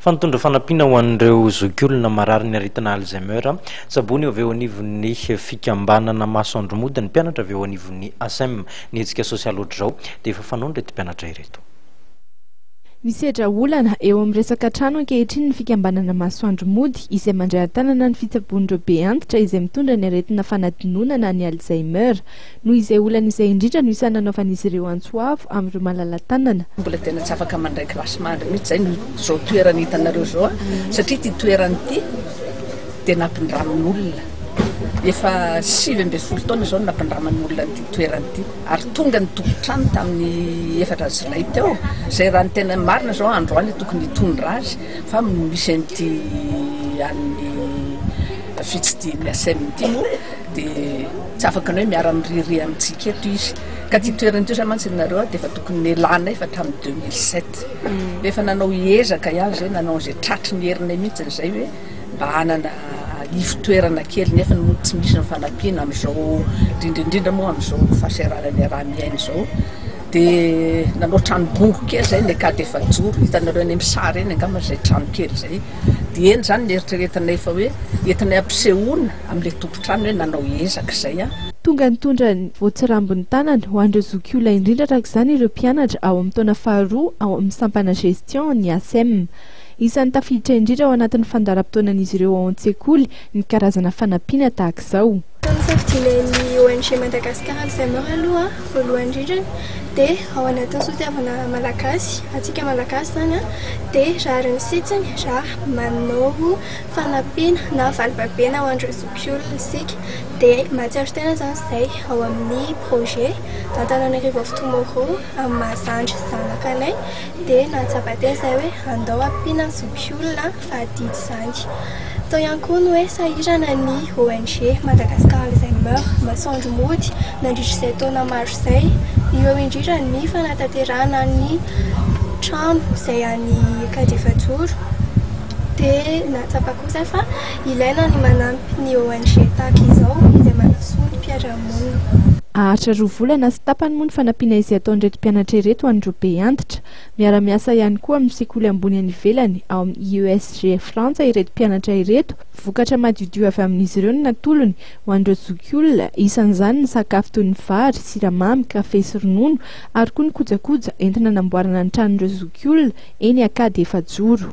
Fantondra fanampiana ho an'ireo zokiolona marary ny aretina Alzheimer sabony avy eo anivon'ny fikambanana masoandro mody ny mpianatra avy eo anivon'ny ASEM ny hetsika sosialy ohatr'izao dia efa fanondra ireto mpianatra ireto. Misedra olana eo amin'ny resaka trano ankehitriny ny fikambanana masoandro mody izay mandray antanana ny fitsaboan'ireo be antitra izay mitondra ny aretina fanadinonana ny Alzheimer noho izay olana izay indrindra no isananaovan'izy ireo antsoavo amin'ireo malala-tanana. Mbola tena tsy afaka mandray kilasy mandry mihitsy zay zao toerana hitanareo zao satria ty toerana ity dia nampindramin'olona efa 7 taona zao nampindraman'olona ty toerana ity ary tonga ny tompotrano tamin'ny 4 Jolay teo zay raha ny tena marina zao androany tokony hitondra azy fa misy an'ity amin'ny fitsidiny ASEM ity moa dia tsy afaka ny hoe miara-miriry amintsika eto izy ka ty toerana ity zany mantsy nareo dia efa tokony nilana efa hatramin'ny 2007 efa nanao hiezaka ihany zay nanao zay tratry ny herinay mihitsy zay hoe mba hanana ifitoerana kely nefa tsy misy ny fanampiana amin'izao indrindrindrindra moa amin'izao fahasahiranany raha miaina izao dia nanao tranobongo kely zay ny akady efajoro hitanareo any amin'ny sary eny angamba zay trano kely zay dia eny zany nieritreretanay fa hoe entinay ampisehoana amin'ilay tompotrano hoe nanao ezaka zay a. Tonga nitondra ny voatsirambony tanana ho an'ireo zokiolona indrindra araka izany ireo mpianatra ao amin'ny taona faharoa ao amin'ny sampana gestion ny ASEM. Isan'ny tafiditra indrindra ao anatin'ny fandaharam-potoanan'izy ireo ao an-tsekoly ny karazana fanampiana tahaka izao. Safidian'ny ONG Madagascar Alzheimer aloha voalohany indrindra dia ao anatin'ny soatiavana malagasy atsika malagasy zany a dia rary ny sitsiny raha manao fanampiana na valibabena ho an'ireo zokiolona isika dia mahatsiaro tena zany izay ao amin'ny projet d'Antananarivo of Tomorrow amin'ny Mahazandry zanakanay dia nahatsapa tena izay hoe andao ampiana ny zokiolona fahadidy izany. Tao ihany koa ny hoe sahirana ny ONG Madagascar Alzheimer masoandro mody nandritra izay taona maro izay eo indrindra ny fanatanterahana ny trano izay any akady efajoro dia nahatsapa kosa fa ilaina ny manampy ny ONG tahaka izao izay manasoa ny mpiara-monina. Ahatra 2 volana sy tapany moa ny fanampiana izay ataon'ireto mpianatra ireto ho an'ireo be antitra. Miara-miasa ihany koa amin'ny sekoly ambony any ivelany ao amin'ny USG Frantsa ireto mpianatra ireto. Vokatra madiodio avy amin'izy ireo no natolony ho an'ireo zokiolona isan'izany ny sakafo toy ny vary, siramamy, kafe sy ronono ary koa ny kojakoja entina namboarana ny tranon'ireo zokiolona eny akady efajoro.